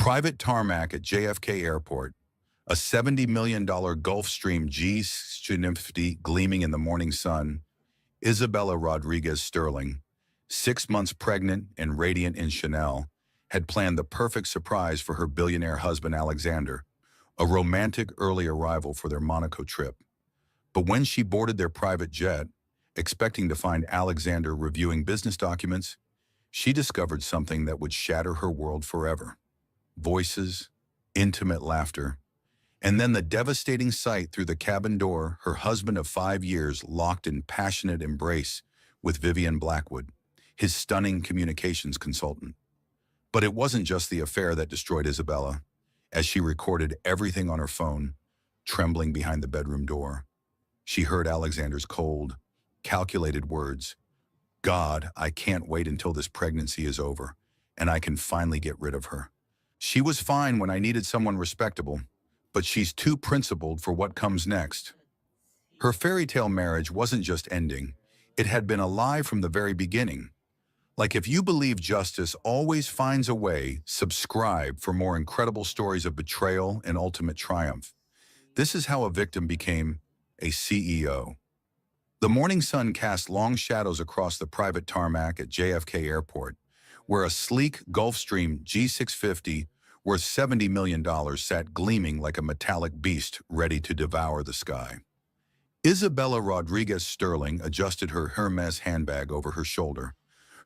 Private tarmac at JFK Airport, a $70 million Gulfstream G50 gleaming in the morning sun. Isabella Rodriguez Sterling, 6 months pregnant and radiant in Chanel, had planned the perfect surprise for her billionaire husband Alexander, a romantic early arrival for their Monaco trip. But when she boarded their private jet, expecting to find Alexander reviewing business documents, she discovered something that would shatter her world forever. Voices, intimate laughter, and then the devastating sight through the cabin door, her husband of 5 years locked in passionate embrace with Vivian Blackwood, his stunning communications consultant. But it wasn't just the affair that destroyed Isabella, as she recorded everything on her phone, trembling behind the bedroom door. She heard Alexander's cold, calculated words. God, I can't wait until this pregnancy is over, and I can finally get rid of her. She was fine when I needed someone respectable, but she's too principled for what comes next. Her fairy tale marriage wasn't just ending, it had been a lie from the very beginning. Like if you believe justice always finds a way, subscribe for more incredible stories of betrayal and ultimate triumph. This is how a victim became a CEO. The morning sun cast long shadows across the private tarmac at JFK Airport, where a sleek Gulfstream G650 worth $70 million sat gleaming like a metallic beast ready to devour the sky. Isabella Rodriguez Sterling adjusted her Hermes handbag over her shoulder,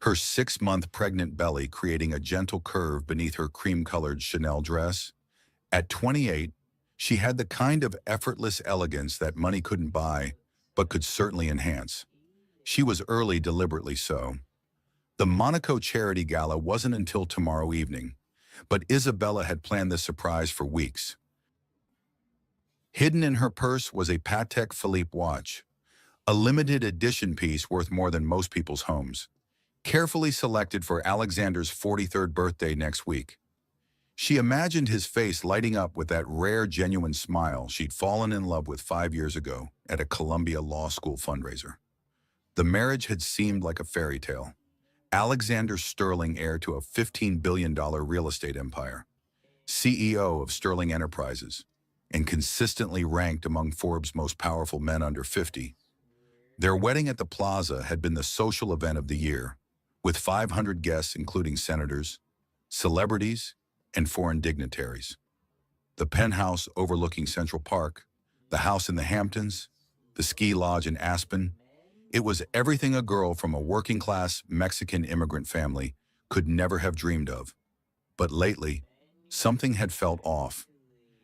her 6-month pregnant belly creating a gentle curve beneath her cream-colored Chanel dress. At 28, she had the kind of effortless elegance that money couldn't buy, but could certainly enhance. She was early deliberately so. The Monaco charity gala wasn't until tomorrow evening, but Isabella had planned this surprise for weeks. Hidden in her purse was a Patek Philippe watch, a limited edition piece worth more than most people's homes, carefully selected for Alexander's 43rd birthday next week. She imagined his face lighting up with that rare, genuine smile she'd fallen in love with 5 years ago at a Columbia Law School fundraiser. The marriage had seemed like a fairy tale. Alexander Sterling, heir to a $15 billion real estate empire, CEO of Sterling Enterprises, and consistently ranked among Forbes' most powerful men under 50. Their wedding at the Plaza had been the social event of the year, with 500 guests including senators, celebrities, and foreign dignitaries. The penthouse overlooking Central Park, the house in the Hamptons, the ski lodge in Aspen. It was everything a girl from a working-class Mexican immigrant family could never have dreamed of. But lately, something had felt off.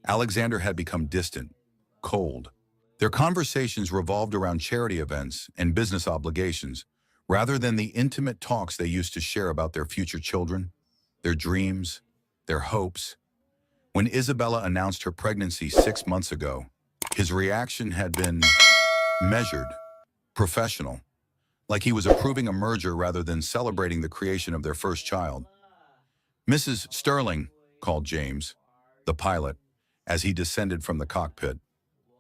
Alexander had become distant, cold. Their conversations revolved around charity events and business obligations, rather than the intimate talks they used to share about their future children, their dreams, their hopes. When Isabella announced her pregnancy 6 months ago, his reaction had been measured, professional, like he was approving a merger rather than celebrating the creation of their first child. "Mrs. Sterling," called James, the pilot, as he descended from the cockpit.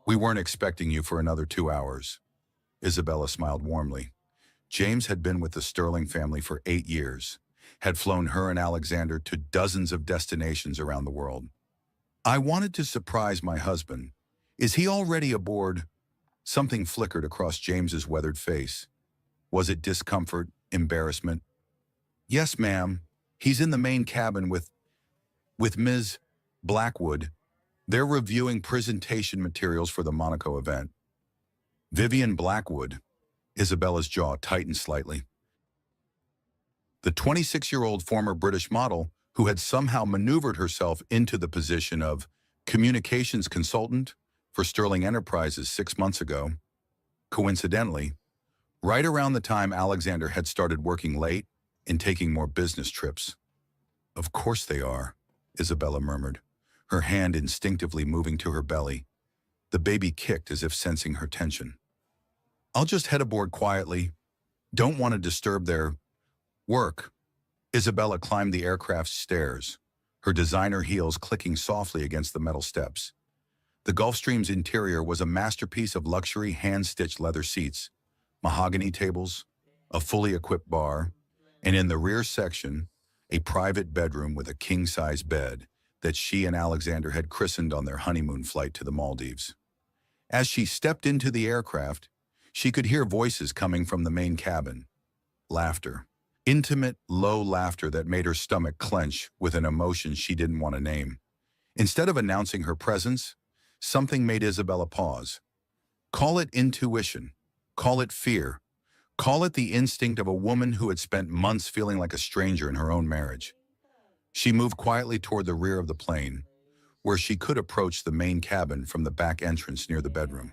"We weren't expecting you for another 2 hours." Isabella smiled warmly. James had been with the Sterling family for 8 years, had flown her and Alexander to dozens of destinations around the world. "I wanted to surprise my husband. Is he already aboard?" Something flickered across James's weathered face. Was it discomfort, embarrassment? "Yes, ma'am. He's in the main cabin with Ms. Blackwood. They're reviewing presentation materials for the Monaco event." Vivian Blackwood. Isabella's jaw tightened slightly. The 26-year-old former British model who had somehow maneuvered herself into the position of communications consultant for Sterling Enterprises 6 months ago. Coincidentally, right around the time Alexander had started working late and taking more business trips. "Of course they are," Isabella murmured, her hand instinctively moving to her belly. The baby kicked as if sensing her tension. "I'll just head aboard quietly. Don't want to disturb their work." Isabella climbed the aircraft's stairs, her designer heels clicking softly against the metal steps. The Gulfstream's interior was a masterpiece of luxury hand-stitched leather seats, mahogany tables, a fully equipped bar, and in the rear section, a private bedroom with a king-size bed that she and Alexander had christened on their honeymoon flight to the Maldives. As she stepped into the aircraft, she could hear voices coming from the main cabin. Laughter. Intimate, low laughter that made her stomach clench with an emotion she didn't want to name. Instead of announcing her presence, something made Isabella pause. Call it intuition. Call it fear. Call it the instinct of a woman who had spent months feeling like a stranger in her own marriage. She moved quietly toward the rear of the plane, where she could approach the main cabin from the back entrance near the bedroom.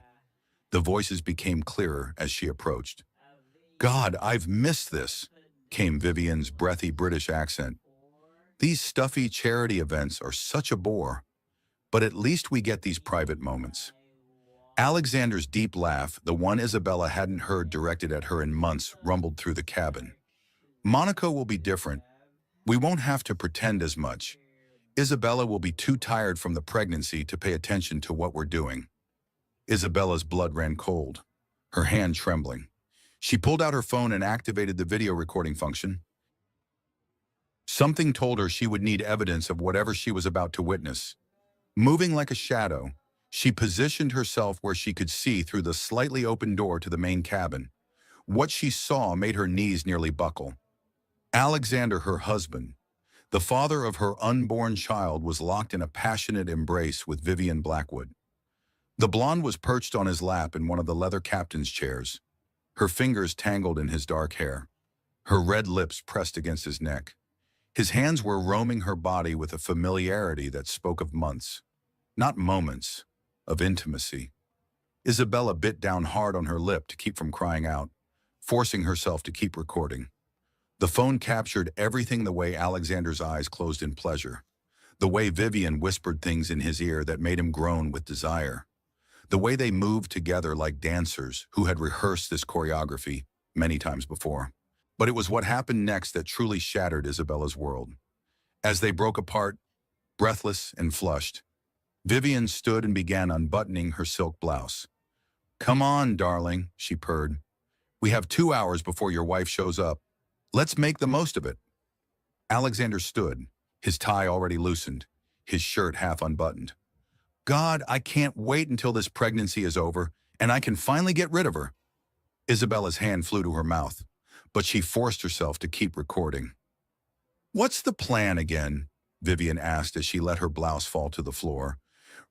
The voices became clearer as she approached. "God, I've missed this," came Vivian's breathy British accent. "These stuffy charity events are such a bore, but at least we get these private moments." Alexander's deep laugh, the one Isabella hadn't heard directed at her in months, rumbled through the cabin. "Monaco will be different. We won't have to pretend as much. Isabella will be too tired from the pregnancy to pay attention to what we're doing." Isabella's blood ran cold, her hand trembling. She pulled out her phone and activated the video recording function. Something told her she would need evidence of whatever she was about to witness. Moving like a shadow, she positioned herself where she could see through the slightly open door to the main cabin. What she saw made her knees nearly buckle. Alexander, her husband, the father of her unborn child, was locked in a passionate embrace with Vivian Blackwood. The blonde was perched on his lap in one of the leather captain's chairs, her fingers tangled in his dark hair, her red lips pressed against his neck. His hands were roaming her body with a familiarity that spoke of months, not moments, of intimacy. Isabella bit down hard on her lip to keep from crying out, forcing herself to keep recording. The phone captured everything: the way Alexander's eyes closed in pleasure, the way Vivian whispered things in his ear that made him groan with desire, the way they moved together like dancers who had rehearsed this choreography many times before. But it was what happened next that truly shattered Isabella's world. As they broke apart, breathless and flushed, Vivian stood and began unbuttoning her silk blouse. "Come on, darling," she purred. "We have 2 hours before your wife shows up. Let's make the most of it." Alexander stood, his tie already loosened, his shirt half unbuttoned. "God, I can't wait until this pregnancy is over and I can finally get rid of her." Isabella's hand flew to her mouth, but she forced herself to keep recording. "What's the plan again?" Vivian asked as she let her blouse fall to the floor,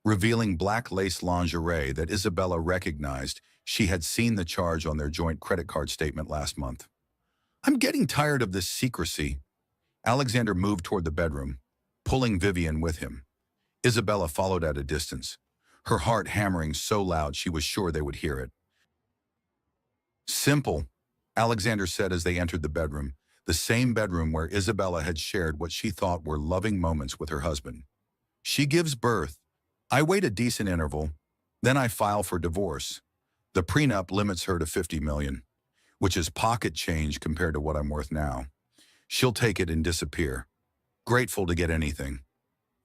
revealing black lace lingerie that Isabella recognized she had seen the charge on their joint credit card statement last month. "I'm getting tired of this secrecy." Alexander moved toward the bedroom, pulling Vivian with him. Isabella followed at a distance, her heart hammering so loud she was sure they would hear it. "Simple," Alexander said as they entered the bedroom, the same bedroom where Isabella had shared what she thought were loving moments with her husband. "She gives birth. I wait a decent interval. Then I file for divorce. The prenup limits her to $50 million, which is pocket change compared to what I'm worth now. She'll take it and disappear, grateful to get anything."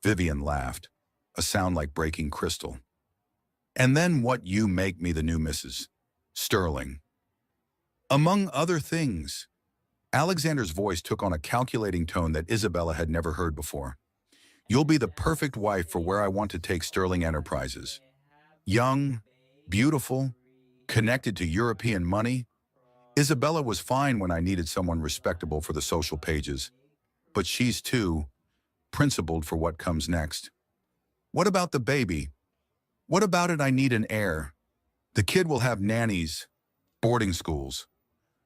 Vivian laughed, a sound like breaking crystal. "And then what, you make me the new Mrs. Sterling. Among other things." Alexander's voice took on a calculating tone that Isabella had never heard before. "You'll be the perfect wife for where I want to take Sterling Enterprises. Young, beautiful, connected to European money. Isabella was fine when I needed someone respectable for the social pages, but she's too principled for what comes next. What about the baby? What about it? I need an heir. The kid will have nannies, boarding schools.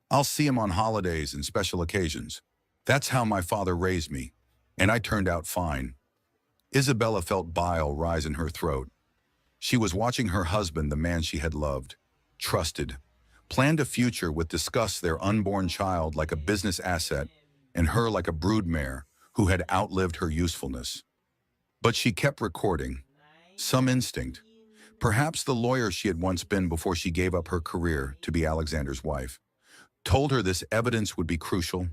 I'll see him on holidays and special occasions. That's how my father raised me, and I turned out fine." Isabella felt bile rise in her throat. She was watching her husband, the man she had loved, trusted, planned a future with, discuss their unborn child like a business asset and her like a broodmare who had outlived her usefulness. But she kept recording. Some instinct, perhaps the lawyer she had once been before she gave up her career to be Alexander's wife, told her this evidence would be crucial.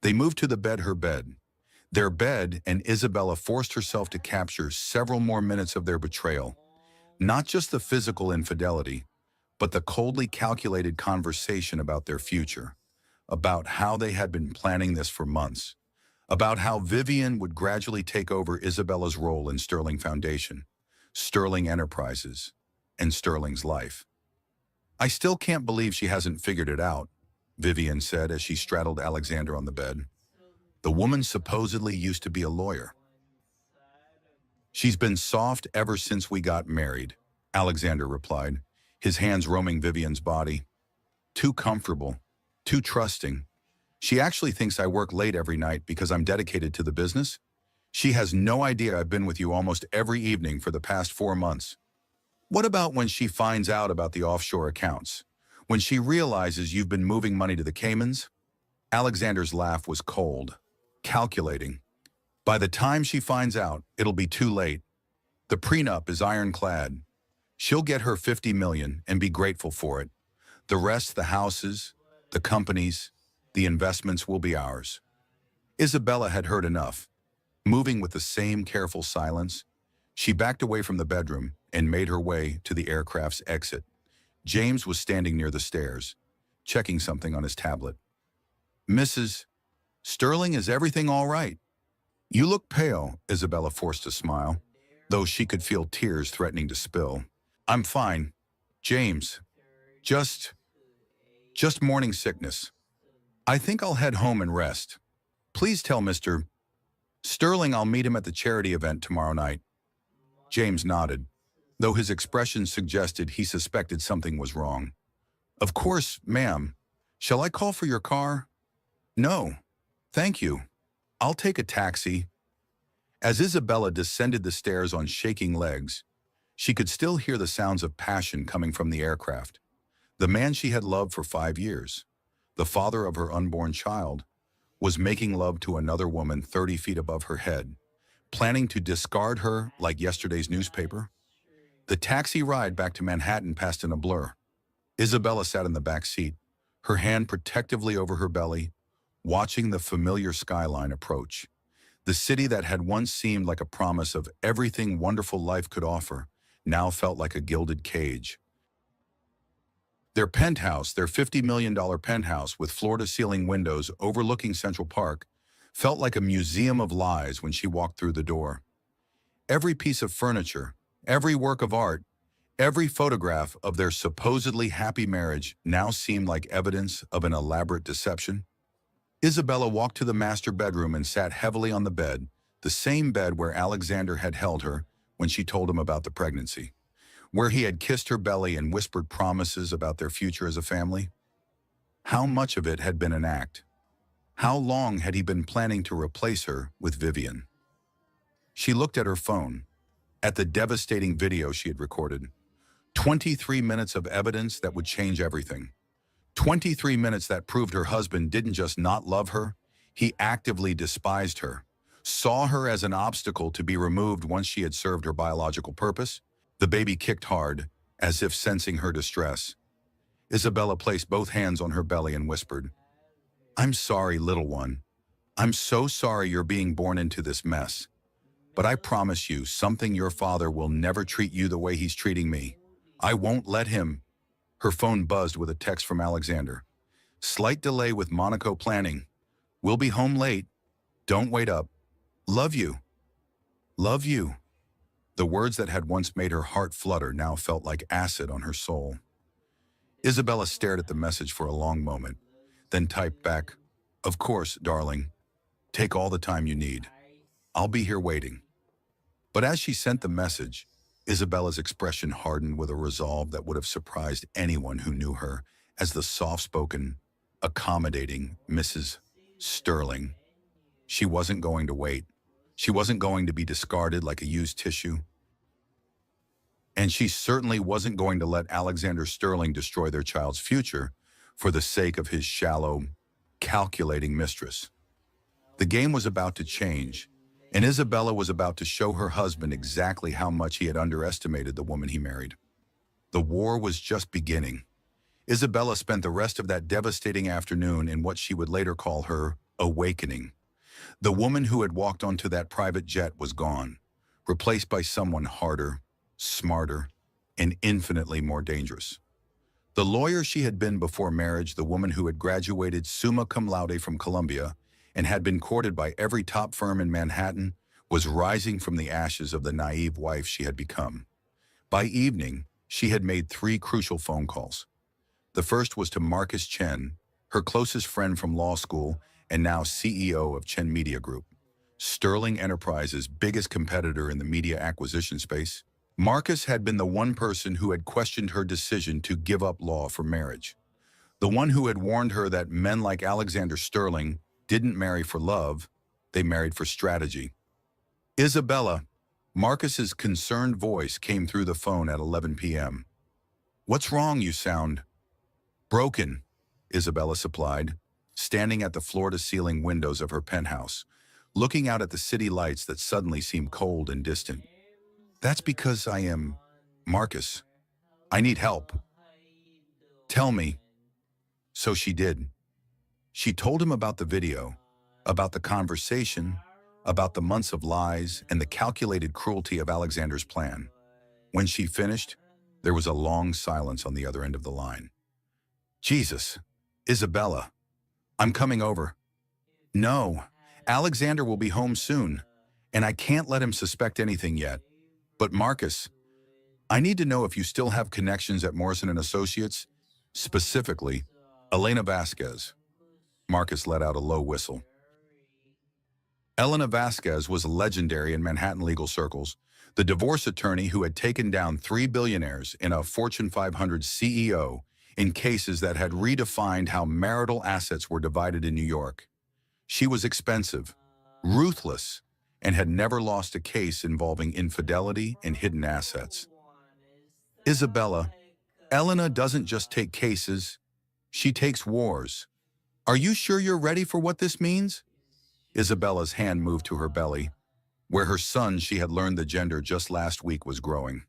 They moved to the bed, her bed. Their bed, and Isabella forced herself to capture several more minutes of their betrayal. Not just the physical infidelity, but the coldly calculated conversation about their future, about how they had been planning this for months, about how Vivian would gradually take over Isabella's role in Sterling Foundation, Sterling Enterprises, and Sterling's life. "I still can't believe she hasn't figured it out," Vivian said as she straddled Alexander on the bed. "The woman supposedly used to be a lawyer. She's been soft ever since we got married," Alexander replied, his hands roaming Vivian's body. "Too comfortable, too trusting. She actually thinks I work late every night because I'm dedicated to the business. She has no idea I've been with you almost every evening for the past 4 months. What about when she finds out about the offshore accounts? When she realizes you've been moving money to the Caymans?" Alexander's laugh was cold, calculating. "By the time she finds out, it'll be too late. The prenup is ironclad. She'll get her 50 million and be grateful for it. The rest, the houses, the companies, the investments will be ours." Isabella had heard enough. Moving with the same careful silence, she backed away from the bedroom and made her way to the aircraft's exit. James was standing near the stairs, checking something on his tablet. "Mrs. Sterling, is everything all right?" "You look pale," Isabella forced a smile, though she could feel tears threatening to spill. "I'm fine, James. Just morning sickness. I think I'll head home and rest. Please tell Mr. Sterling I'll meet him at the charity event tomorrow night." James nodded, though his expression suggested he suspected something was wrong. "Of course, ma'am. Shall I call for your car?" "No, thank you. I'll take a taxi." As Isabella descended the stairs on shaking legs, she could still hear the sounds of passion coming from the aircraft. The man she had loved for 5 years, the father of her unborn child, was making love to another woman 30 feet above her head, planning to discard her like yesterday's newspaper. The taxi ride back to Manhattan passed in a blur. Isabella sat in the back seat, her hand protectively over her belly, watching the familiar skyline approach. The city that had once seemed like a promise of everything wonderful life could offer now felt like a gilded cage. Their penthouse, their $50 million penthouse with floor-to-ceiling windows overlooking Central Park, felt like a museum of lies when she walked through the door. Every piece of furniture, every work of art, every photograph of their supposedly happy marriage now seemed like evidence of an elaborate deception. Isabella walked to the master bedroom and sat heavily on the bed, the same bed where Alexander had held her when she told him about the pregnancy, where he had kissed her belly and whispered promises about their future as a family. How much of it had been an act? How long had he been planning to replace her with Vivian? She looked at her phone, at the devastating video she had recorded. 23 minutes of evidence that would change everything. 23 minutes that proved her husband didn't just not love her, he actively despised her, saw her as an obstacle to be removed once she had served her biological purpose. The baby kicked hard, as if sensing her distress. Isabella placed both hands on her belly and whispered, "I'm sorry, little one. I'm so sorry you're being born into this mess. But I promise you, something your father will never treat you the way he's treating me. I won't let him." Her phone buzzed with a text from Alexander. "Slight delay with Monaco planning. We'll be home late. Don't wait up. Love you. Love you." The words that had once made her heart flutter now felt like acid on her soul. Isabella stared at the message for a long moment, then typed back, "Of course, darling. Take all the time you need. I'll be here waiting." But as she sent the message, Isabella's expression hardened with a resolve that would have surprised anyone who knew her as the soft-spoken, accommodating Mrs. Sterling. She wasn't going to wait. She wasn't going to be discarded like a used tissue. And she certainly wasn't going to let Alexander Sterling destroy their child's future for the sake of his shallow, calculating mistress. The game was about to change, and Isabella was about to show her husband exactly how much he had underestimated the woman he married. The war was just beginning. Isabella spent the rest of that devastating afternoon in what she would later call her awakening. The woman who had walked onto that private jet was gone, replaced by someone harder, smarter, and infinitely more dangerous. The lawyer she had been before marriage, the woman who had graduated summa cum laude from Columbia and had been courted by every top firm in Manhattan, was rising from the ashes of the naive wife she had become. By evening, she had made 3 crucial phone calls. The first was to Marcus Chen, her closest friend from law school and now CEO of Chen Media Group, Sterling Enterprises' biggest competitor in the media acquisition space. Marcus had been the one person who had questioned her decision to give up law for marriage, the one who had warned her that men like Alexander Sterling didn't marry for love, they married for strategy. Isabella, Marcus's concerned voice came through the phone at 11 p.m. "What's wrong? You sound broken," Isabella supplied, standing at the floor-to-ceiling windows of her penthouse, looking out at the city lights that suddenly seemed cold and distant. "That's because I am Marcus. I need help. Tell me." So she did. She told him about the video, about the conversation, about the months of lies and the calculated cruelty of Alexander's plan. When she finished, there was a long silence on the other end of the line. "Jesus, Isabella, I'm coming over." "No, Alexander will be home soon, and I can't let him suspect anything yet. But Marcus, I need to know if you still have connections at Morrison and Associates, specifically Elena Vasquez." Marcus let out a low whistle. Elena Vasquez was legendary in Manhattan legal circles, the divorce attorney who had taken down 3 billionaires in a Fortune 500 CEO in cases that had redefined how marital assets were divided in New York. She was expensive, ruthless, and had never lost a case involving infidelity and hidden assets. "Isabella, Elena doesn't just take cases, she takes wars. Are you sure you're ready for what this means?" Isabella's hand moved to her belly, where her son she had learned the gender just last week was growing.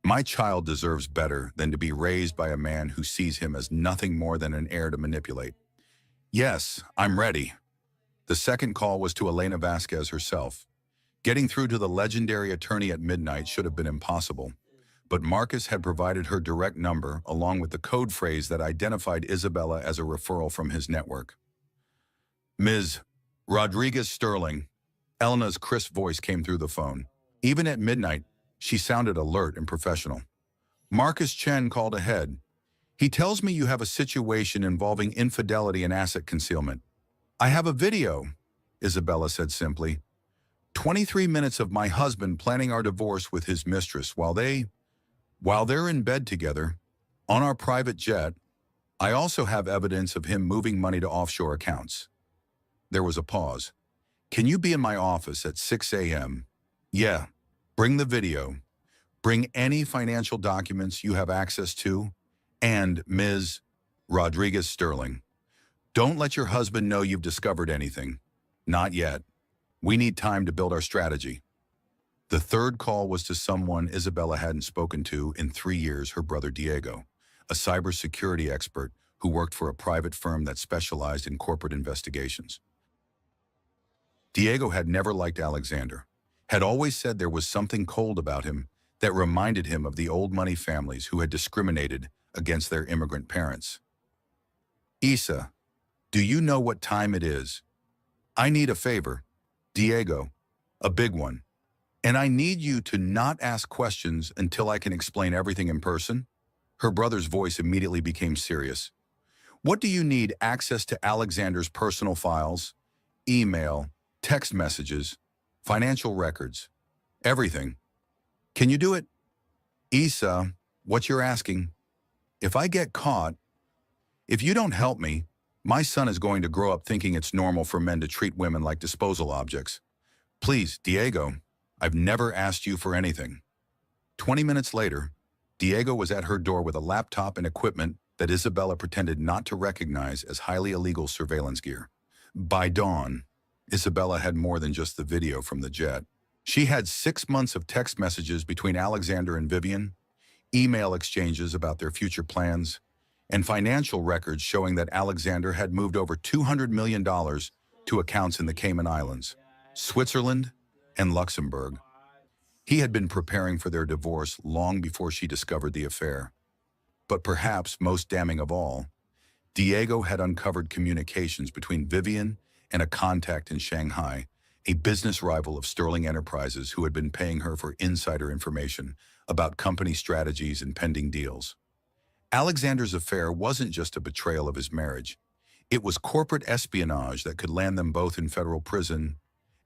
"My child deserves better than to be raised by a man who sees him as nothing more than an heir to manipulate." "Yes, I'm ready." The second call was to Elena Vasquez herself. Getting through to the legendary attorney at midnight should have been impossible, but Marcus had provided her direct number along with the code phrase that identified Isabella as a referral from his network. "Ms. Rodriguez Sterling," Elena's crisp voice came through the phone. Even at midnight, she sounded alert and professional. "Marcus Chen called ahead. He tells me you have a situation involving infidelity and asset concealment." "I have a video," Isabella said simply. 23 minutes of my husband planning our divorce with his mistress while they're in bed together, on our private jet. I also have evidence of him moving money to offshore accounts." There was a pause. "Can you be in my office at 6 a.m.? "Yeah. Bring the video. Bring any financial documents you have access to. And Ms. Rodriguez Sterling, don't let your husband know you've discovered anything. Not yet. We need time to build our strategy." The third call was to someone Isabella hadn't spoken to in 3 years, her brother Diego, a cybersecurity expert who worked for a private firm that specialized in corporate investigations. Diego had never liked Alexander, had always said there was something cold about him that reminded him of the old money families who had discriminated against their immigrant parents. "Isa, do you know what time it is? I need a favor. Diego, a big one. And I need you to not ask questions until I can explain everything in person." Her brother's voice immediately became serious. "What do you need access to Alexander's personal files, email, text messages, financial records, everything. Can you do it?" "Isa, what you're asking? If I get caught, if you don't help me, my son is going to grow up thinking it's normal for men to treat women like disposal objects. Please, Diego, I've never asked you for anything." 20 minutes later, Diego was at her door with a laptop and equipment that Isabella pretended not to recognize as highly illegal surveillance gear. By dawn, Isabella had more than just the video from the jet. She had 6 months of text messages between Alexander and Vivian, email exchanges about their future plans, and financial records showing that Alexander had moved over $200 million to accounts in the Cayman Islands, Switzerland, and Luxembourg. He had been preparing for their divorce long before she discovered the affair. But perhaps most damning of all, Diego had uncovered communications between Vivian and a contact in Shanghai, a business rival of Sterling Enterprises who had been paying her for insider information about company strategies and pending deals. Alexander's affair wasn't just a betrayal of his marriage. It was corporate espionage that could land them both in federal prison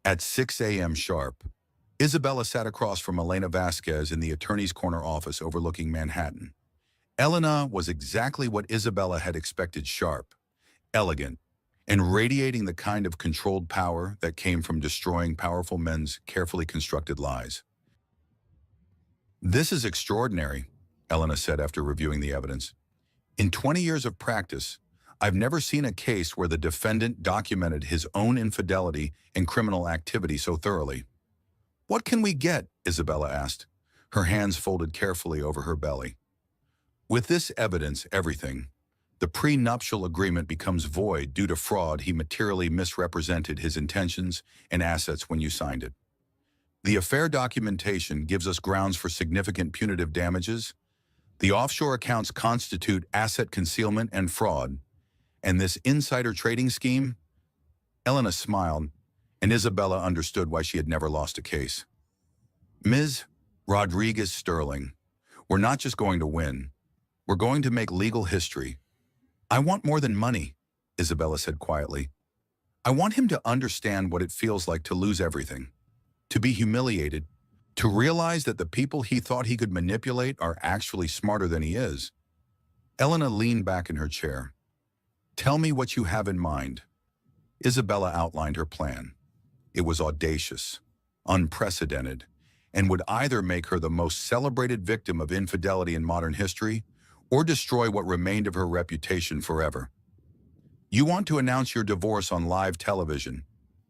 at 6 a.m. sharp. Isabella sat across from Elena Vasquez in the attorney's corner office overlooking Manhattan. Elena was exactly what Isabella had expected: sharp, elegant, and radiating the kind of controlled power that came from destroying powerful men's carefully constructed lies. "This is extraordinary," Elena said after reviewing the evidence. "In 20 years of practice, I've never seen a case where the defendant documented his own infidelity and criminal activity so thoroughly." "What can we get?" Isabella asked, her hands folded carefully over her belly. "With this evidence, everything. The prenuptial agreement becomes void due to fraud. He materially misrepresented his intentions and assets when you signed it. The affair documentation gives us grounds for significant punitive damages. The offshore accounts constitute asset concealment and fraud. And this insider trading scheme?" Elena smiled, and Isabella understood why she had never lost a case. "Ms. Rodriguez Sterling, we're not just going to win. We're going to make legal history." "I want more than money," Isabella said quietly. "I want him to understand what it feels like to lose everything, to be humiliated, to realize that the people he thought he could manipulate are actually smarter than he is." Elena leaned back in her chair. "Tell me what you have in mind." Isabella outlined her plan. It was audacious, unprecedented, and would either make her the most celebrated victim of infidelity in modern history or destroy what remained of her reputation forever. "You want to announce your divorce on live television,"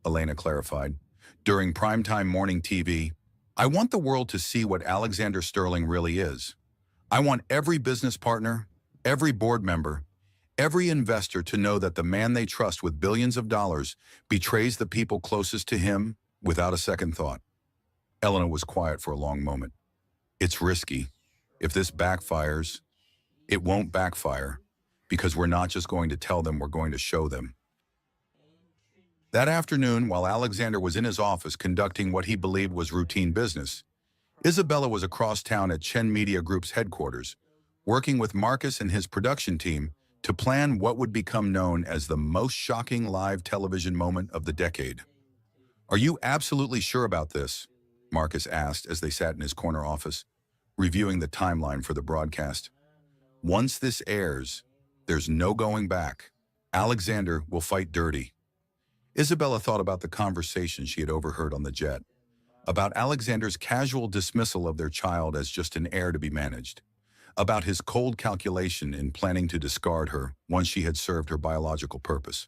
Elena clarified, "during primetime morning TV. I want the world to see what Alexander Sterling really is. I want every business partner, every board member, every investor to know that the man they trust with billions of dollars betrays the people closest to him without a second thought." Elena was quiet for a long moment. "It's risky. If this backfires, it won't backfire, because we're not just going to tell them, we're going to show them." That afternoon, while Alexander was in his office conducting what he believed was routine business, Isabella was across town at Chen Media Group's headquarters, working with Marcus and his production team to plan what would become known as the most shocking live television moment of the decade. "Are you absolutely sure about this?" Marcus asked as they sat in his corner office, reviewing the timeline for the broadcast. "Once this airs, there's no going back. Alexander will fight dirty." Isabella thought about the conversation she had overheard on the jet, about Alexander's casual dismissal of their child as just an heir to be managed, about his cold calculation in planning to discard her once she had served her biological purpose.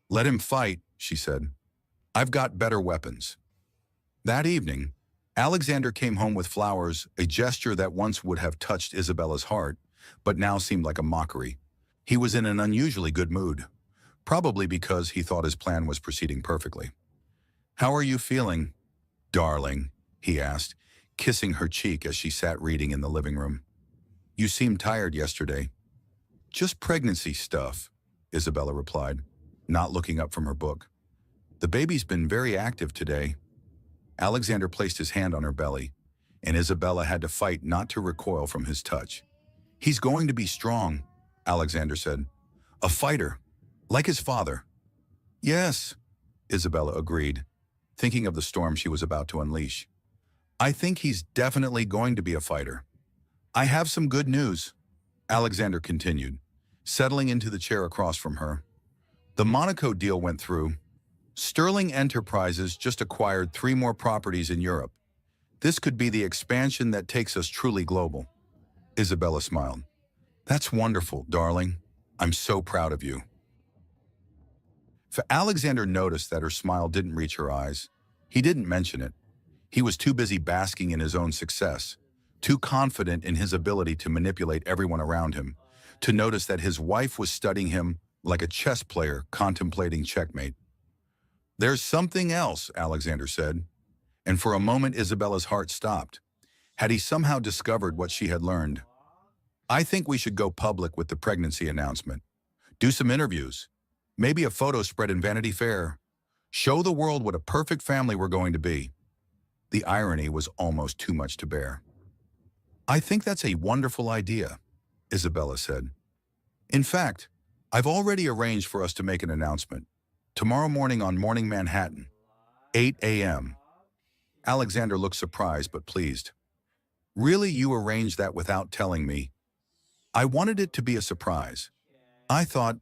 "Let him fight," she said. "I've got better weapons." That evening, Alexander came home with flowers, a gesture that once would have touched Isabella's heart, but now seemed like a mockery. He was in an unusually good mood, probably because he thought his plan was proceeding perfectly. "How are you feeling, darling?" he asked, kissing her cheek as she sat reading in the living room. "You seemed tired yesterday." "Just pregnancy stuff," Isabella replied, not looking up from her book. "The baby's been very active today." Alexander placed his hand on her belly, and Isabella had to fight not to recoil from his touch. "He's going to be strong," Alexander said. "A fighter, like his father." "Yes," Isabella agreed, thinking of the storm she was about to unleash. "I think he's definitely going to be a fighter. I have some good news," Alexander continued, settling into the chair across from her. "The Monaco deal went through. Sterling Enterprises just acquired 3 more properties in Europe. This could be the expansion that takes us truly global." Isabella smiled. "That's wonderful, darling. I'm so proud of you." For Alexander noticed that her smile didn't reach her eyes. He didn't mention it. He was too busy basking in his own success, too confident in his ability to manipulate everyone around him, to notice that his wife was studying him like a chess player contemplating checkmate. "There's something else," Alexander said, and for a moment Isabella's heart stopped. Had he somehow discovered what she had learned? "I think we should go public with the pregnancy announcement. Do some interviews. Maybe a photo spread in Vanity Fair. Show the world what a perfect family we're going to be. The irony was almost too much to bear. I think that's a wonderful idea, Isabella said. In fact, I've already arranged for us to make an announcement. Tomorrow morning on Morning Manhattan, 8 a.m. Alexander looked surprised but pleased. Really, you arranged that without telling me? I wanted it to be a surprise. I thought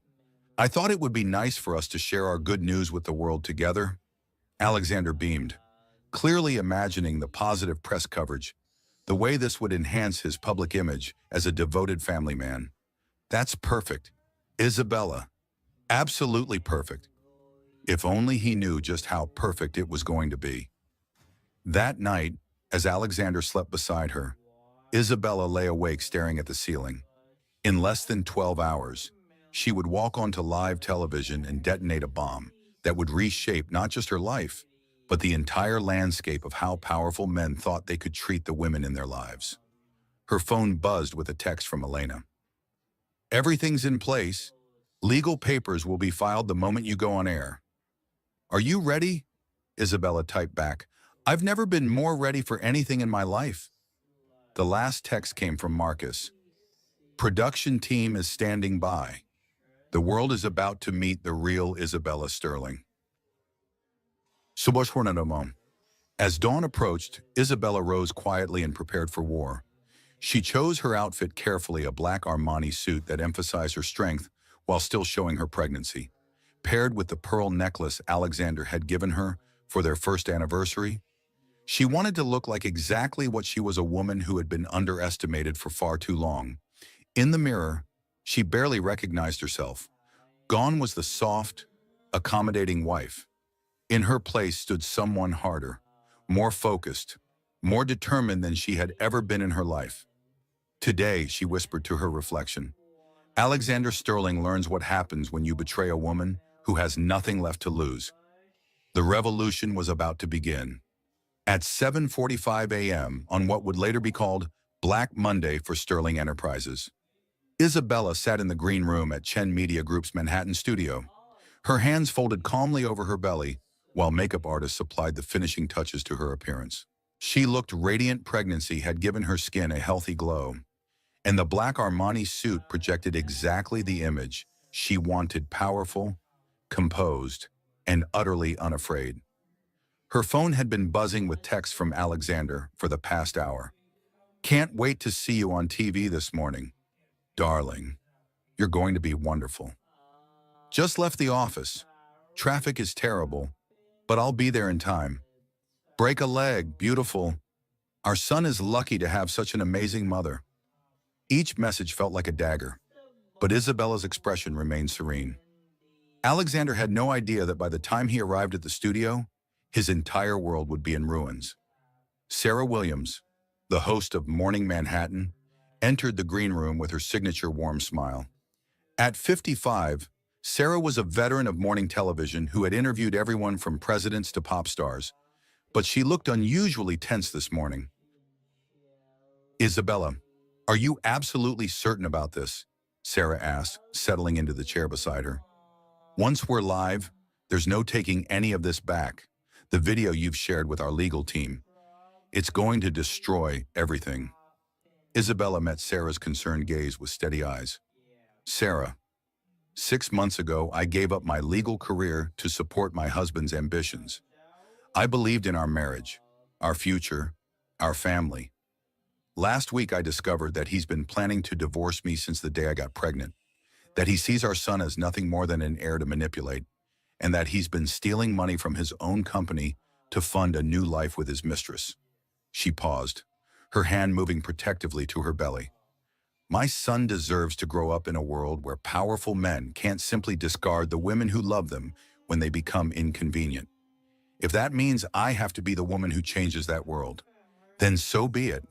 it would be nice for us to share our good news with the world together. Alexander beamed, clearly imagining the positive press coverage, the way this would enhance his public image as a devoted family man. That's perfect. Isabella. Absolutely perfect. If only he knew just how perfect it was going to be. That night, as Alexander slept beside her, Isabella lay awake staring at the ceiling. In less than 12 hours, she would walk onto live television and detonate a bomb that would reshape not just her life, but the entire landscape of how powerful men thought they could treat the women in their lives. Her phone buzzed with a text from Elena. Everything's in place. Legal papers will be filed the moment you go on air. Are you ready? Isabella typed back. I've never been more ready for anything in my life. The last text came from Marcus. Production team is standing by. The world is about to meet the real Isabella Sterling. Subash Hornadamon. As dawn approached, Isabella rose quietly and prepared for war. She chose her outfit carefully, a black Armani suit that emphasized her strength while still showing her pregnancy. Paired with the pearl necklace Alexander had given her for their first anniversary, she wanted to look like exactly what she was, a woman who had been underestimated for far too long. In the mirror, she barely recognized herself. Gone was the soft, accommodating wife. In her place stood someone harder, more focused, more determined than she had ever been in her life. Today, she whispered to her reflection, Alexander Sterling learns what happens when you betray a woman who has nothing left to lose. The revolution was about to begin. At 7:45 a.m. on what would later be called Black Monday for Sterling Enterprises, Isabella sat in the green room at Chen Media Group's Manhattan studio. Her hands folded calmly over her belly, while makeup artists applied the finishing touches to her appearance. She looked radiant. Pregnancy had given her skin a healthy glow, and the black Armani suit projected exactly the image she wanted: powerful, composed, and utterly unafraid. Her phone had been buzzing with texts from Alexander for the past hour. Can't wait to see you on TV this morning. Darling, you're going to be wonderful. Just left the office. Traffic is terrible, but I'll be there in time. Break a leg, beautiful. Our son is lucky to have such an amazing mother. Each message felt like a dagger, but Isabella's expression remained serene. Alexander had no idea that by the time he arrived at the studio, his entire world would be in ruins. Sarah Williams, the host of Morning Manhattan, entered the green room with her signature warm smile. At 55, Sarah was a veteran of morning television who had interviewed everyone from presidents to pop stars, but she looked unusually tense this morning. Isabella, are you absolutely certain about this? Sarah asked, settling into the chair beside her. Once we're live, there's no taking any of this back. The video you've shared with our legal team, it's going to destroy everything. Isabella met Sarah's concerned gaze with steady eyes. Sarah, 6 months ago, I gave up my legal career to support my husband's ambitions. I believed in our marriage, our future, our family. Last week, I discovered that he's been planning to divorce me since the day I got pregnant, that he sees our son as nothing more than an heir to manipulate, and that he's been stealing money from his own company to fund a new life with his mistress. She paused, her hand moving protectively to her belly. My son deserves to grow up in a world where powerful men can't simply discard the women who love them when they become inconvenient. If that means I have to be the woman who changes that world, then so be it.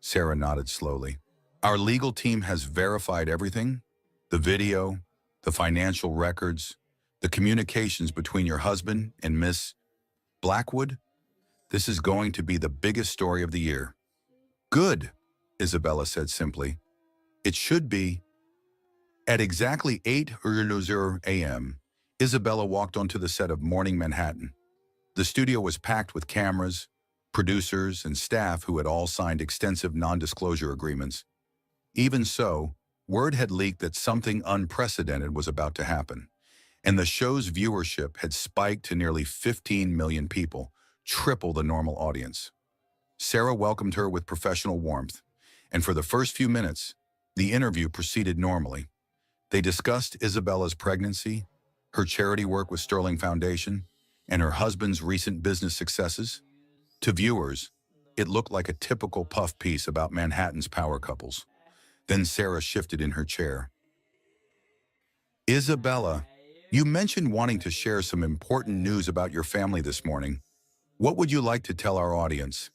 Sarah nodded slowly. Our legal team has verified everything: the video, the financial records, the communications between your husband and Miss Blackwood. This is going to be the biggest story of the year. Good, Isabella said simply. It should be. At exactly 8:00 a.m., Isabella walked onto the set of Morning Manhattan. The studio was packed with cameras, producers, and staff who had all signed extensive non-disclosure agreements. Even so, word had leaked that something unprecedented was about to happen, and the show's viewership had spiked to nearly 15 million people, triple the normal audience. Sarah welcomed her with professional warmth, and for the first few minutes, the interview proceeded normally. They discussed Isabella's pregnancy, her charity work with Sterling Foundation, and her husband's recent business successes. To viewers, it looked like a typical puff piece about Manhattan's power couples. Then Sarah shifted in her chair. Isabella, you mentioned wanting to share some important news about your family this morning. What would you like to tell our audience?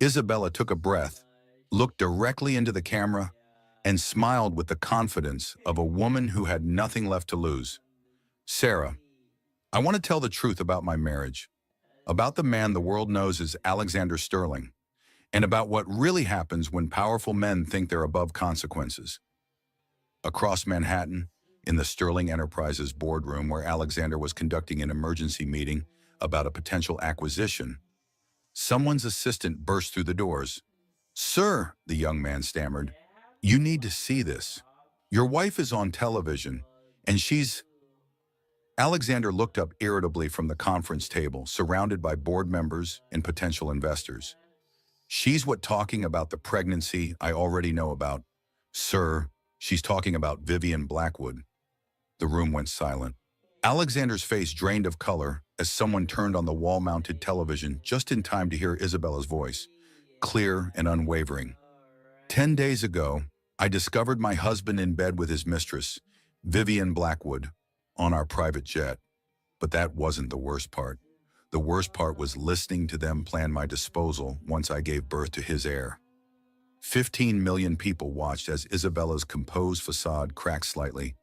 Isabella took a breath, looked directly into the camera, and smiled with the confidence of a woman who had nothing left to lose. Sarah, I want to tell the truth about my marriage, about the man the world knows as Alexander Sterling, and about what really happens when powerful men think they're above consequences. Across Manhattan, in the Sterling Enterprises boardroom where Alexander was conducting an emergency meeting about a potential acquisition, someone's assistant burst through the doors. "Sir," the young man stammered, "you need to see this. Your wife is on television, and she's—" Alexander looked up irritably from the conference table, surrounded by board members and potential investors. "She's what talking about the pregnancy I already know about. Sir, she's talking about Vivian Blackwood." The room went silent. Alexander's face drained of color as someone turned on the wall-mounted television just in time to hear Isabella's voice, clear and unwavering. 10 days ago, I discovered my husband in bed with his mistress, Vivian Blackwood, on our private jet. But that wasn't the worst part. The worst part was listening to them plan my disposal once I gave birth to his heir. 15 million people watched as Isabella's composed facade cracked slightly,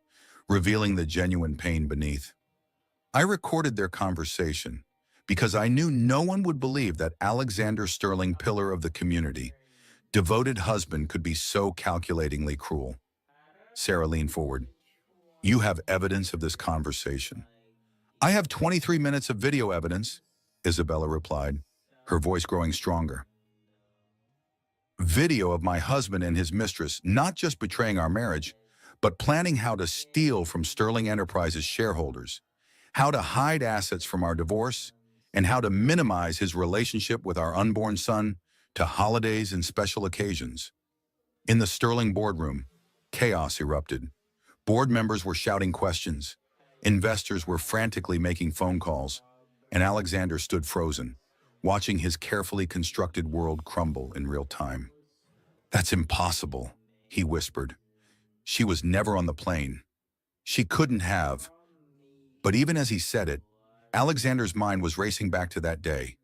revealing the genuine pain beneath. I recorded their conversation because I knew no one would believe that Alexander Sterling, pillar of the community, devoted husband, could be so calculatingly cruel. Sarah leaned forward. "You have evidence of this conversation?" "I have 23 minutes of video evidence," Isabella replied, her voice growing stronger. "Video of my husband and his mistress not just betraying our marriage, but planning how to steal from Sterling Enterprises shareholders, how to hide assets from our divorce, and how to minimize his relationship with our unborn son to holidays and special occasions." In the Sterling boardroom, chaos erupted. Board members were shouting questions. Investors were frantically making phone calls, and Alexander stood frozen, watching his carefully constructed world crumble in real time. "That's impossible," he whispered. "She was never on the plane. She couldn't have." But even as he said it, Alexander's mind was racing back to that day,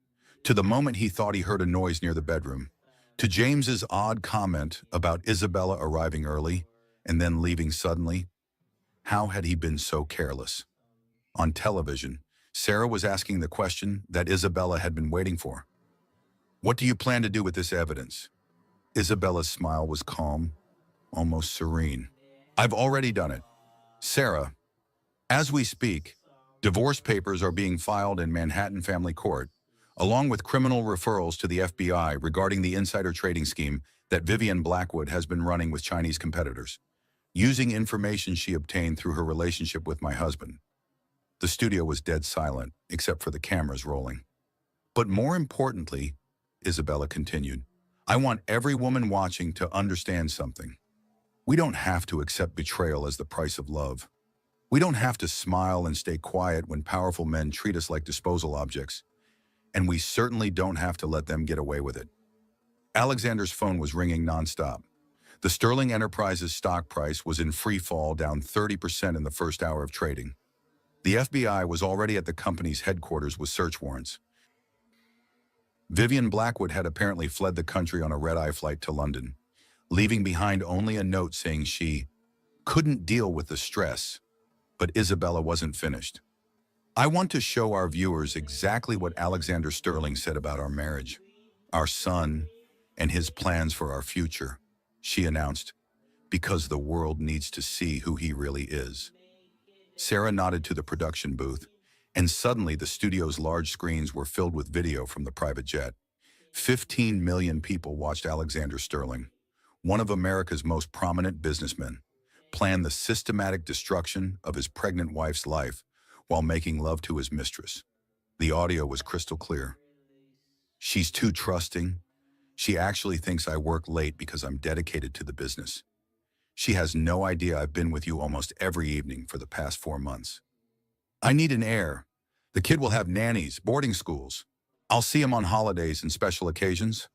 to the moment he thought he heard a noise near the bedroom, to James's odd comment about Isabella arriving early and then leaving suddenly. How had he been so careless? On television, Sarah was asking the question that Isabella had been waiting for. "What do you plan to do with this evidence?" Isabella's smile was calm, almost serene. "I've already done it. Sarah, as we speak, divorce papers are being filed in Manhattan Family Court, along with criminal referrals to the FBI regarding the insider trading scheme that Vivian Blackwood has been running with Chinese competitors, using information she obtained through her relationship with my husband." The studio was dead silent, except for the cameras rolling. "But more importantly," Isabella continued, "I want every woman watching to understand something. We don't have to accept betrayal as the price of love. We don't have to smile and stay quiet when powerful men treat us like disposal objects. And we certainly don't have to let them get away with it." Alexander's phone was ringing nonstop. The Sterling Enterprises stock price was in free fall, down 30% in the first hour of trading. The FBI was already at the company's headquarters with search warrants. Vivian Blackwood had apparently fled the country on a red-eye flight to London, leaving behind only a note saying she couldn't deal with the stress. But Isabella wasn't finished. "I want to show our viewers exactly what Alexander Sterling said about our marriage, our son, and his plans for our future," she announced, "because the world needs to see who he really is." Sarah nodded to the production booth, and suddenly the studio's large screens were filled with video from the private jet. 15 million people watched Alexander Sterling, one of America's most prominent businessmen, plan the systematic destruction of his pregnant wife's life while making love to his mistress. The audio was crystal clear. "She's too trusting. She actually thinks I work late because I'm dedicated to the business. She has no idea I've been with you almost every evening for the past 4 months. I need an heir. The kid will have nannies, boarding schools. I'll see him on holidays and special occasions.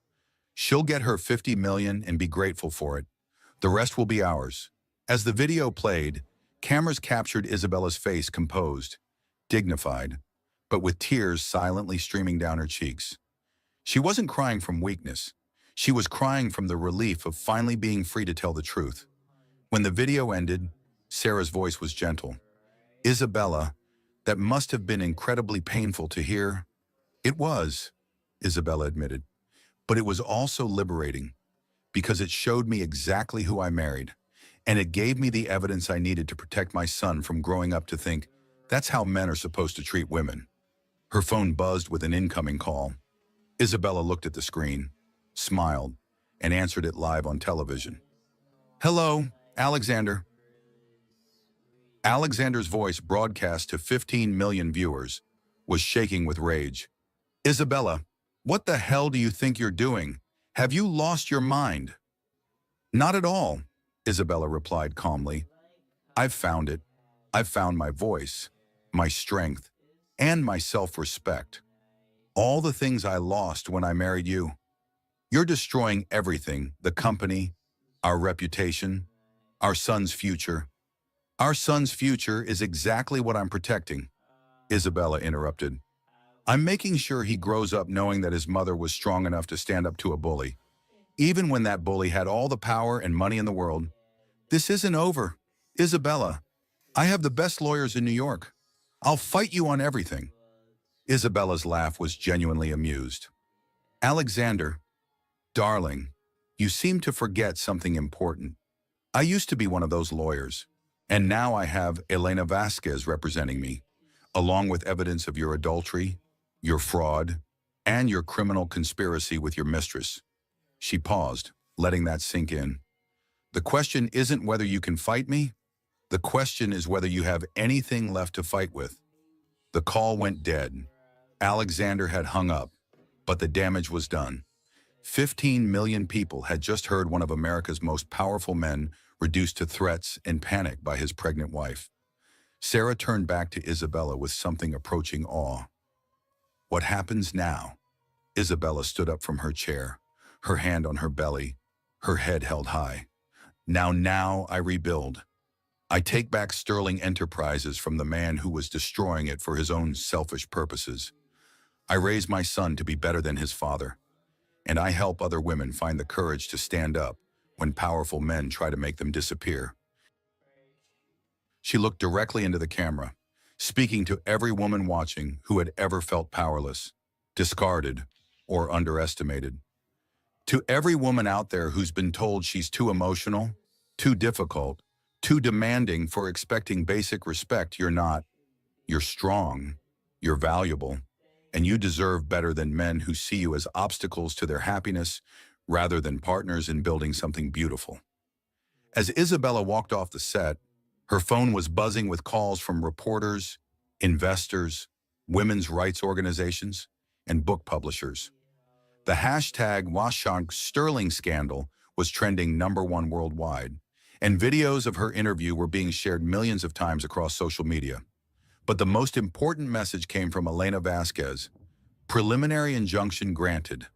She'll get her 50 million and be grateful for it. The rest will be ours." As the video played, cameras captured Isabella's face composed, dignified, but with tears silently streaming down her cheeks. She wasn't crying from weakness. She was crying from the relief of finally being free to tell the truth. When the video ended, Sarah's voice was gentle. "Isabella, that must have been incredibly painful to hear." "It was," Isabella admitted, "but it was also liberating because it showed me exactly who I married, and it gave me the evidence I needed to protect my son from growing up to think that's how men are supposed to treat women." Her phone buzzed with an incoming call. Isabella looked at the screen, smiled, and answered it live on television. "Hello, Alexander." Alexander's voice, broadcast to 15 million viewers, was shaking with rage. "Isabella, what the hell do you think you're doing? Have you lost your mind?" "Not at all," Isabella replied calmly. "I've found it. I've found my voice, my strength, and my self-respect. All the things I lost when I married you. You're destroying everything, the company, our reputation, our son's future." "Our son's future is exactly what I'm protecting," Isabella interrupted. "I'm making sure he grows up knowing that his mother was strong enough to stand up to a bully, even when that bully had all the power and money in the world. This isn't over, Isabella. I have the best lawyers in New York. I'll fight you on everything." Isabella's laugh was genuinely amused. "Alexander, darling, you seem to forget something important. I used to be one of those lawyers, and now I have Elena Vasquez representing me, along with evidence of your adultery, your fraud, and your criminal conspiracy with your mistress." She paused, letting that sink in. "The question isn't whether you can fight me. The question is whether you have anything left to fight with." The call went dead. Alexander had hung up, but the damage was done. 15 million people had just heard one of America's most powerful men reduced to threats and panic by his pregnant wife. Sarah turned back to Isabella with something approaching awe. "What happens now?" Isabella stood up from her chair, her hand on her belly, her head held high. Now I rebuild. I take back Sterling Enterprises from the man who was destroying it for his own selfish purposes. I raise my son to be better than his father, and I help other women find the courage to stand up when powerful men try to make them disappear." She looked directly into the camera, speaking to every woman watching who had ever felt powerless, discarded, or underestimated. To every woman out there who's been told she's too emotional, too difficult, too demanding for expecting basic respect, you're not. You're strong, you're valuable, and you deserve better than men who see you as obstacles to their happiness rather than partners in building something beautiful. As Isabella walked off the set, her phone was buzzing with calls from reporters, investors, women's rights organizations, and book publishers. The hashtag #WashShank Sterling scandal was trending #1 worldwide, and videos of her interview were being shared millions of times across social media. But the most important message came from Elena Vasquez. Preliminary injunction granted.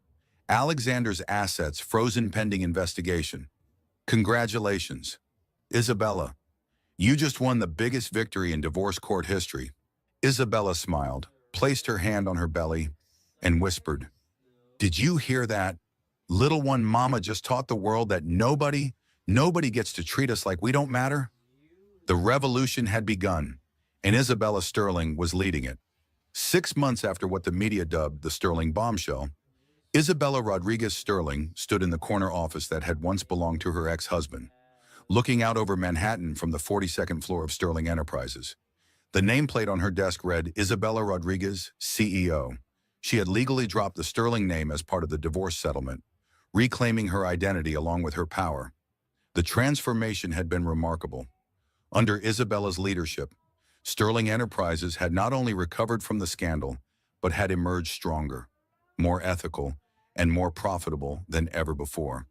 Alexander's assets frozen pending investigation. Congratulations, Isabella. You just won the biggest victory in divorce court history. Isabella smiled, placed her hand on her belly, and whispered, "Did you hear that? Little one, Mama just taught the world that nobody gets to treat us like we don't matter." The revolution had begun, and Isabella Sterling was leading it. 6 months after what the media dubbed the Sterling bombshell, Isabella Rodriguez Sterling stood in the corner office that had once belonged to her ex-husband, looking out over Manhattan from the 42nd floor of Sterling Enterprises. The nameplate on her desk read Isabella Rodriguez, CEO. She had legally dropped the Sterling name as part of the divorce settlement, reclaiming her identity along with her power. The transformation had been remarkable. Under Isabella's leadership, Sterling Enterprises had not only recovered from the scandal, but had emerged stronger, more ethical, and more profitable than ever before.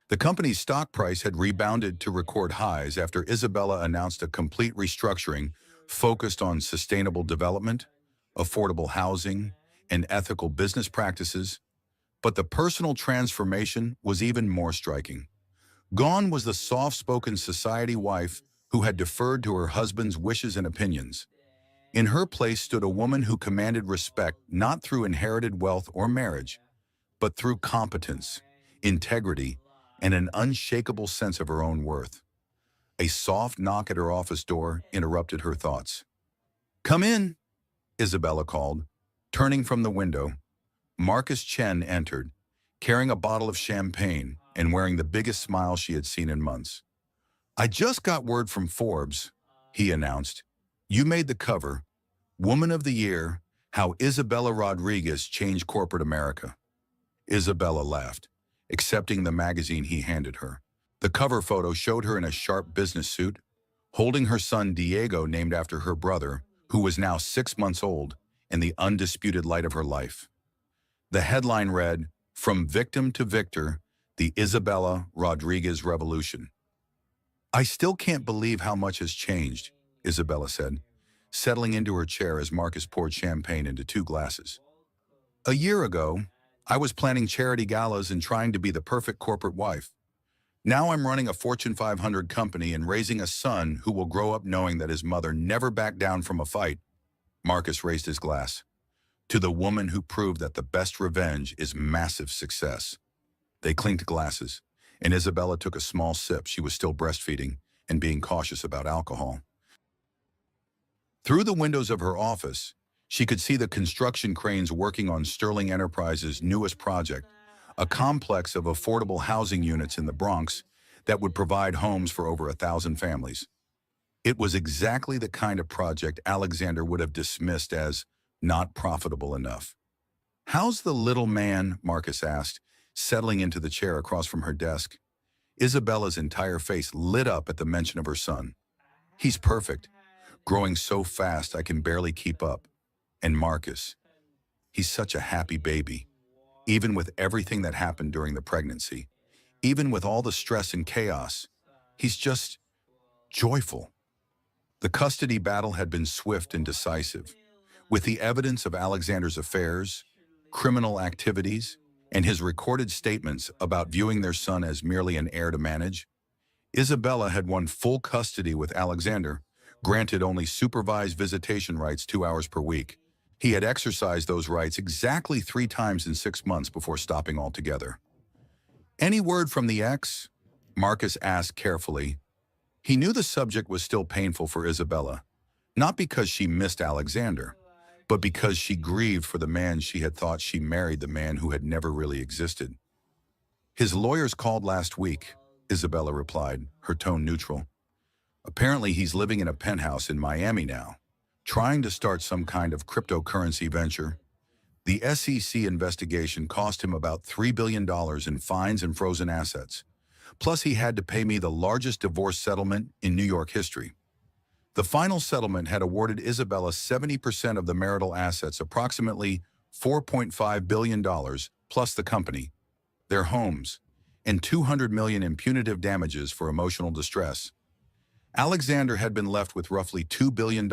The company's stock price had rebounded to record highs after Isabella announced a complete restructuring focused on sustainable development, affordable housing, and ethical business practices. But the personal transformation was even more striking. Gone was the soft-spoken society wife who had deferred to her husband's wishes and opinions. In her place stood a woman who commanded respect not through inherited wealth or marriage, but through competence, integrity, and an unshakable sense of her own worth. A soft knock at her office door interrupted her thoughts. "Come in," Isabella called. Turning from the window, Marcus Chen entered, carrying a bottle of champagne and wearing the biggest smile she had seen in months. "I just got word from Forbes," he announced. "You made the cover. Woman of the Year, How Isabella Rodriguez Changed Corporate America." Isabella laughed, accepting the magazine he handed her. The cover photo showed her in a sharp business suit, holding her son Diego, named after her brother, who was now 6 months old, in the undisputed light of her life. The headline read, "From Victim to Victor, the Isabella Rodriguez Revolution." "I still can't believe how much has changed," Isabella said, settling into her chair as Marcus poured champagne into 2 glasses. "A year ago, I was planning charity galas and trying to be the perfect corporate wife. Now I'm running a Fortune 500 company and raising a son who will grow up knowing that his mother never backed down from a fight." Marcus raised his glass. "To the woman who proved that the best revenge is massive success." They clinked glasses, and Isabella took a small sip. She was still breastfeeding and being cautious about alcohol. Through the windows of her office, she could see the construction cranes working on Sterling Enterprises' newest project, a complex of affordable housing units in the Bronx that would provide homes for over 1,000 families. It was exactly the kind of project Alexander would have dismissed as not profitable enough. "How's the little man?" Marcus asked, settling into the chair across from her desk. Isabella's entire face lit up at the mention of her son. "He's perfect, growing so fast I can barely keep up. And Marcus, he's such a happy baby. Even with everything that happened during the pregnancy, even with all the stress and chaos, he's just joyful." The custody battle had been swift and decisive. With the evidence of Alexander's affairs, criminal activities, and his recorded statements about viewing their son as merely an heir to manage, Isabella had won full custody with Alexander, granted only supervised visitation rights 2 hours per week. He had exercised those rights exactly 3 times in 6 months before stopping altogether. "Any word from the ex?" Marcus asked carefully. He knew the subject was still painful for Isabella, not because she missed Alexander, but because she grieved for the man she had thought she married, the man who had never really existed. "His lawyers called last week," Isabella replied, her tone neutral. "Apparently he's living in a penthouse in Miami now, trying to start some kind of cryptocurrency venture. The SEC investigation cost him about $3 billion in fines and frozen assets. Plus, he had to pay me the largest divorce settlement in New York history." The final settlement had awarded Isabella 70% of the marital assets, approximately $4.5 billion, plus the company, their homes, and $200 million in punitive damages for emotional distress. Alexander had been left with roughly $2 billion,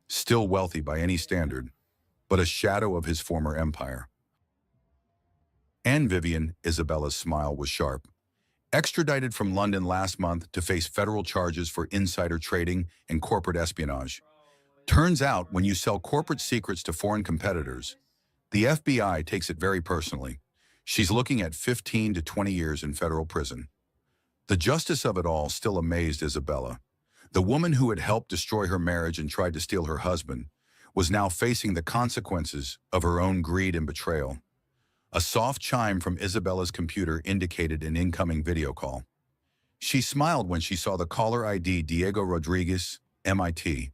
still wealthy by any standard, but a shadow of his former empire. "And Vivian," Isabella's smile was sharp, "extradited from London last month to face federal charges for insider trading and corporate espionage. Turns out when you sell corporate secrets to foreign competitors, the FBI takes it very personally. She's looking at 15 to 20 years in federal prison." The justice of it all still amazed Isabella. The woman who had helped destroy her marriage and tried to steal her husband was now facing the consequences of her own greed and betrayal. A soft chime from Isabella's computer indicated an incoming video call. She smiled when she saw the caller ID Diego Rodriguez, MIT.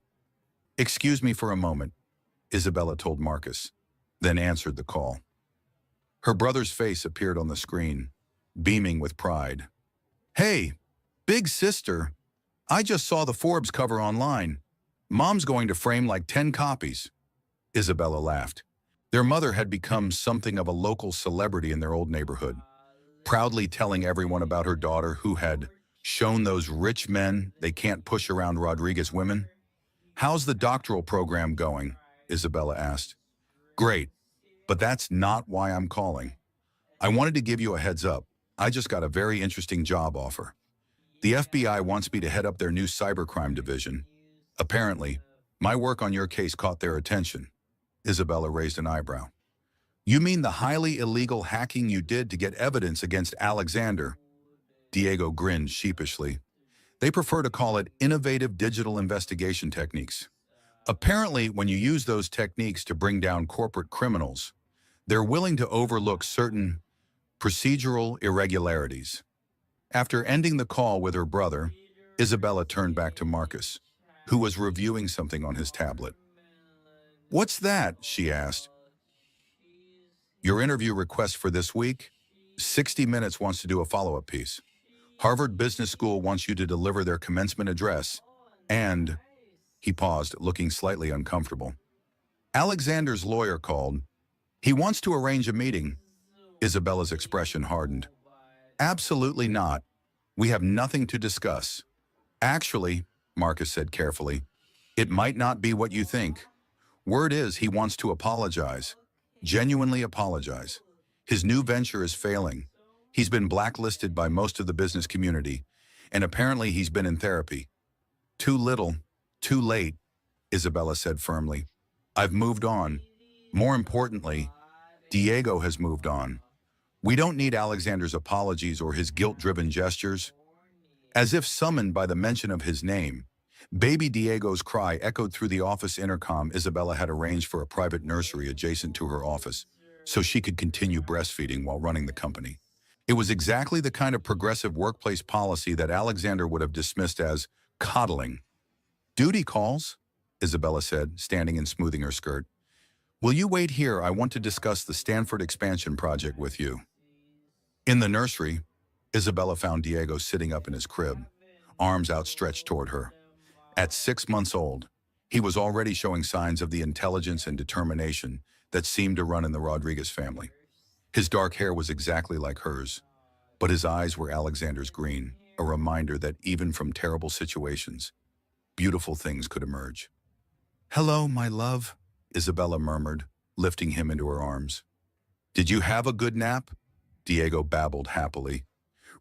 Excuse me for a moment, Isabella told Marcus, then answered the call. Her brother's face appeared on the screen, beaming with pride. Hey, big sister, I just saw the Forbes cover online. Mom's going to frame like 10 copies. Isabella laughed. Their mother had become something of a local celebrity in their old neighborhood, proudly telling everyone about her daughter who had shown those rich men they can't push around Rodriguez women. How's the doctoral program going? Isabella asked. Great, but that's not why I'm calling. I wanted to give you a heads up. I just got a very interesting job offer. The FBI wants me to head up their new cybercrime division. Apparently, my work on your case caught their attention. Isabella raised an eyebrow. You mean the highly illegal hacking you did to get evidence against Alexander? Diego grinned sheepishly. They prefer to call it innovative digital investigation techniques. Apparently, when you use those techniques to bring down corporate criminals, they're willing to overlook certain procedural irregularities. After ending the call with her brother, Isabella turned back to Marcus, who was reviewing something on his tablet. What's that? She asked. Your interview request for this week? 60 Minutes wants to do a follow-up piece. Harvard Business School wants you to deliver their commencement address, and, he paused, looking slightly uncomfortable. Alexander's lawyer called. He wants to arrange a meeting. Isabella's expression hardened. Absolutely not. We have nothing to discuss. Actually, Marcus said carefully, it might not be what you think. Word is he wants to apologize. Genuinely apologize. His new venture is failing. He's been blacklisted by most of the business community, and apparently he's been in therapy. Too little, too late, Isabella said firmly. I've moved on. More importantly, Diego has moved on. We don't need Alexander's apologies or his guilt-driven gestures. As if summoned by the mention of his name, baby Diego's cry echoed through the office intercom. Isabella had arranged for a private nursery adjacent to her office, so she could continue breastfeeding while running the company. It was exactly the kind of progressive workplace policy that Alexander would have dismissed as coddling. Duty calls, Isabella said, standing and smoothing her skirt. Will you wait here? I want to discuss the Stanford expansion project with you. In the nursery, Isabella found Diego sitting up in his crib, arms outstretched toward her. At 6 months old, he was already showing signs of the intelligence and determination that seemed to run in the Rodriguez family. His dark hair was exactly like hers, but his eyes were Alexander's green, a reminder that even from terrible situations, beautiful things could emerge. Hello, my love, Isabella murmured, lifting him into her arms. Did you have a good nap? Diego babbled happily,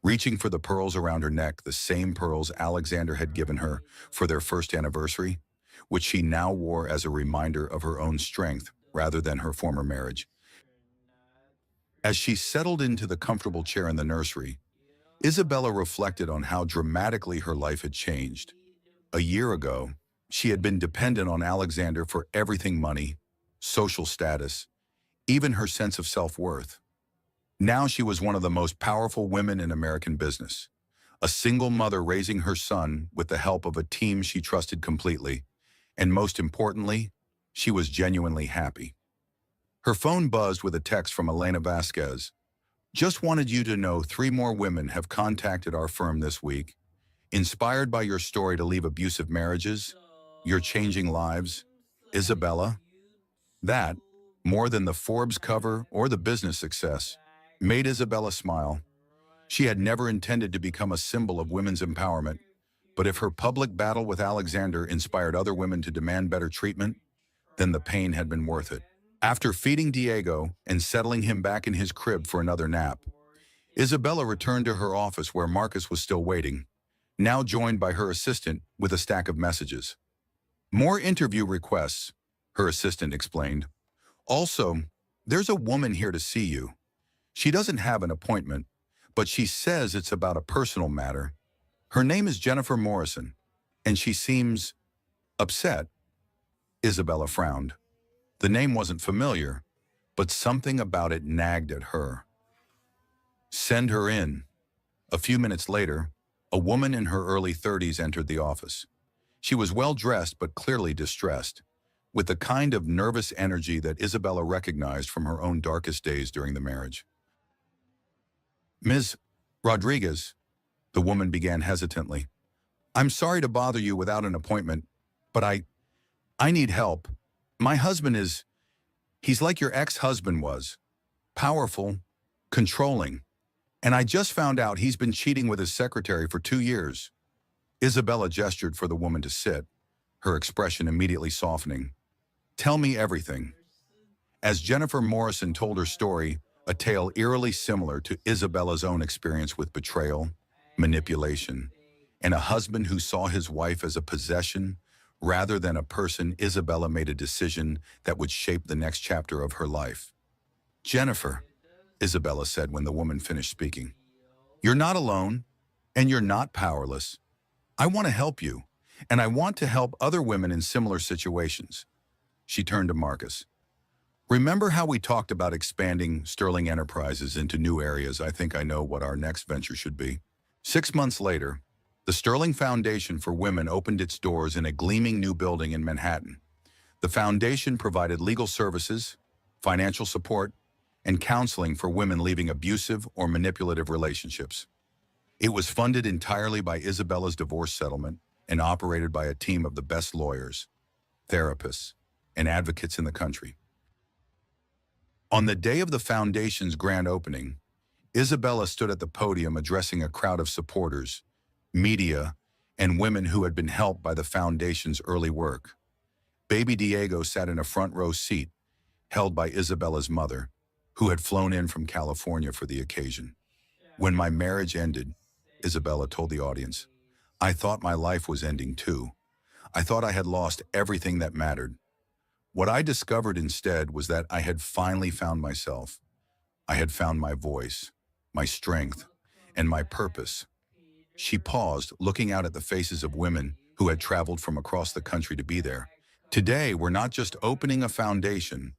reaching for the pearls around her neck, the same pearls Alexander had given her for their first anniversary, which she now wore as a reminder of her own strength rather than her former marriage. As she settled into the comfortable chair in the nursery, Isabella reflected on how dramatically her life had changed. A year ago, she had been dependent on Alexander for everything: money, social status, even her sense of self-worth. Now she was one of the most powerful women in American business, a single mother raising her son with the help of a team she trusted completely, and most importantly, she was genuinely happy. Her phone buzzed with a text from Elena Vasquez. Just wanted you to know 3 more women have contacted our firm this week. Inspired by your story to leave abusive marriages, you're changing lives, Isabella. That, more than the Forbes cover or the business success, made Isabella smile. She had never intended to become a symbol of women's empowerment, but if her public battle with Alexander inspired other women to demand better treatment, then the pain had been worth it. After feeding Diego and settling him back in his crib for another nap, Isabella returned to her office where Marcus was still waiting, now joined by her assistant with a stack of messages. More interview requests, her assistant explained. Also, there's a woman here to see you. She doesn't have an appointment, but she says it's about a personal matter. Her name is Jennifer Morrison, and she seems upset. Isabella frowned. The name wasn't familiar, but something about it nagged at her. Send her in. A few minutes later, a woman in her early 30s entered the office. She was well-dressed but clearly distressed, with the kind of nervous energy that Isabella recognized from her own darkest days during the marriage. "Ms. Rodriguez," the woman began hesitantly, "I'm sorry to bother you without an appointment, but I need help. My husband he's like your ex-husband was, powerful, controlling, and I just found out he's been cheating with his secretary for 2 years." Isabella gestured for the woman to sit, her expression immediately softening. "Tell me everything." As Jennifer Morrison told her story, a tale eerily similar to Isabella's own experience with betrayal, manipulation, and a husband who saw his wife as a possession rather than a person, Isabella made a decision that would shape the next chapter of her life. "Jennifer," Isabella said when the woman finished speaking, "you're not alone, and you're not powerless. I want to help you, and I want to help other women in similar situations." She turned to Marcus. "Remember how we talked about expanding Sterling Enterprises into new areas? I think I know what our next venture should be." 6 months later, the Sterling Foundation for Women opened its doors in a gleaming new building in Manhattan. The foundation provided legal services, financial support, and counseling for women leaving abusive or manipulative relationships. It was funded entirely by Isabella's divorce settlement and operated by a team of the best lawyers, therapists, and advocates in the country. On the day of the foundation's grand opening, Isabella stood at the podium addressing a crowd of supporters, media, and women who had been helped by the foundation's early work. Baby Diego sat in a front row seat, held by Isabella's mother, who had flown in from California for the occasion. "When my marriage ended," Isabella told the audience, "I thought my life was ending too. I thought I had lost everything that mattered. What I discovered instead was that I had finally found myself. I had found my voice, my strength, and my purpose." She paused, looking out at the faces of women who had traveled from across the country to be there. "Today, we're not just opening a foundation.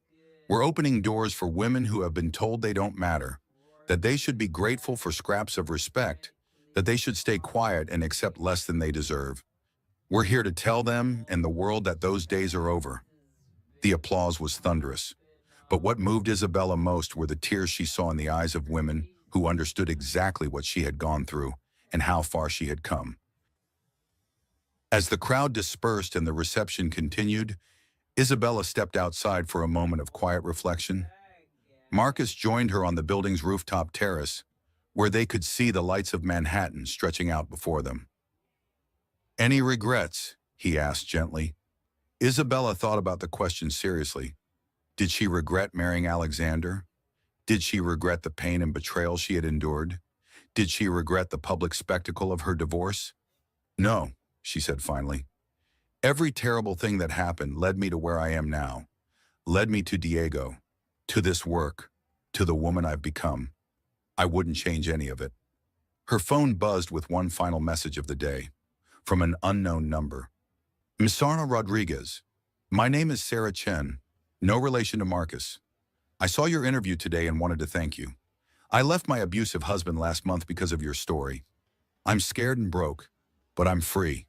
We're opening doors for women who have been told they don't matter, that they should be grateful for scraps of respect, that they should stay quiet and accept less than they deserve. We're here to tell them and the world that those days are over." The applause was thunderous, but what moved Isabella most were the tears she saw in the eyes of women who understood exactly what she had gone through and how far she had come. As the crowd dispersed and the reception continued, Isabella stepped outside for a moment of quiet reflection. Marcus joined her on the building's rooftop terrace, where they could see the lights of Manhattan stretching out before them. "Any regrets?" he asked gently. Isabella thought about the question seriously. Did she regret marrying Alexander? Did she regret the pain and betrayal she had endured? Did she regret the public spectacle of her divorce? "No," she said finally. "Every terrible thing that happened led me to where I am now, led me to Diego, to this work, to the woman I've become. I wouldn't change any of it." Her phone buzzed with one final message of the day, from an unknown number. "Miss Rodriguez, my name is Sarah Chen, no relation to Marcus. I saw your interview today and wanted to thank you. I left my abusive husband last month because of your story. I'm scared and broke, but I'm free.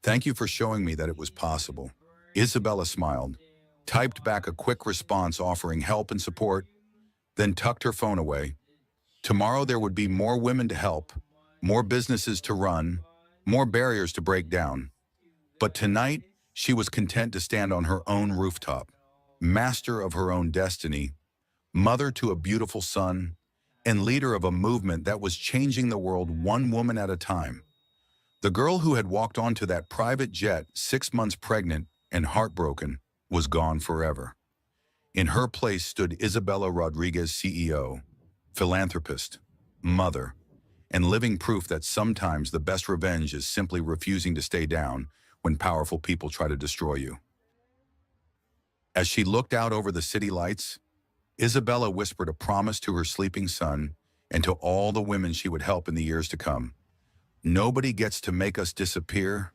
Thank you for showing me that it was possible." Isabella smiled, typed back a quick response offering help and support, then tucked her phone away. Tomorrow there would be more women to help, more businesses to run, more barriers to break down. But tonight, she was content to stand on her own rooftop, master of her own destiny, mother to a beautiful son, and leader of a movement that was changing the world one woman at a time. The girl who had walked onto that private jet 6 months pregnant and heartbroken was gone forever. In her place stood Isabella Rodriguez, CEO, philanthropist, mother, and living proof that sometimes the best revenge is simply refusing to stay down when powerful people try to destroy you. As she looked out over the city lights, Isabella whispered a promise to her sleeping son and to all the women she would help in the years to come. "Nobody gets to make us disappear,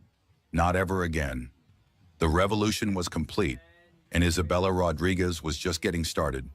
not ever again." The revolution was complete, and Isabella Rodriguez was just getting started.